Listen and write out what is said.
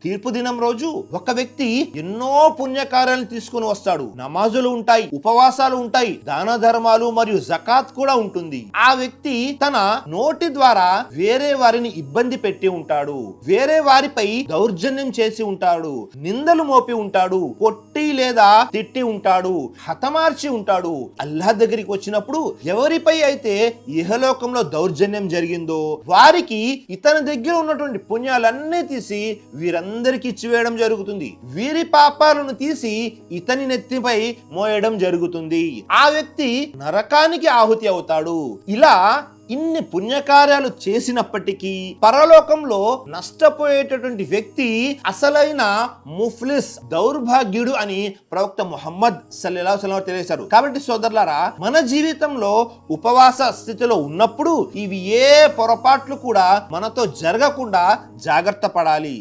తీర్పు దినం రోజు ఒక వ్యక్తి ఎన్నో పుణ్యకార్యాలను తీసుకుని వస్తాడు. నమాజులు ఉంటాయి, ఉపవాసాలు ఉంటాయి, దాన ధర్మాలు మరియు జకాత్ కూడా ఉంటుంది. ఆ వ్యక్తి తన నోటి ద్వారా వేరే వారిని ఇబ్బంది పెట్టి ఉంటాడు, వేరే వారిపై దౌర్జన్యం చేసి ఉంటాడు, నిందలు మోపి ఉంటాడు, కొట్టి లేదా తిట్టి ఉంటాడు, హతమార్చి ఉంటాడు. అల్లాహ్ దగ్గరికి వచ్చినప్పుడు ఎవరిపై అయితే ఇహలోకంలో దౌర్జన్యం జరిగిందో వారికి ఇతని దగ్గర ఉన్నటువంటి పుణ్యాలన్నీ తీసి వీరందరికీ ఇచ్చివేయడం జరుగుతుంది. వీరి పాపాలను తీసి ఇతని నెత్తిపై మోయడం జరుగుతుంది. ఆ వ్యక్తి నరకానికి ఆహుతి అవుతాడు. ఇలా ఇన్ని పుణ్యకార్యాలు చేసినప్పటికీ పరలోకంలో నష్టపోయేటటువంటి వ్యక్తి అసలైన ముఫ్లిస్, దౌర్భాగ్యుడు అని ప్రవక్త ముహమ్మద్ సల్లల్లాహు అలైహి వసల్లం తెలియజేశారు. కాబట్టి సోదరులారా, మన జీవితంలో ఉపవాస స్థితిలో ఉన్నప్పుడు ఇవి ఏ పొరపాట్లు కూడా మనతో జరగకుండా జాగ్రత్త పడాలి.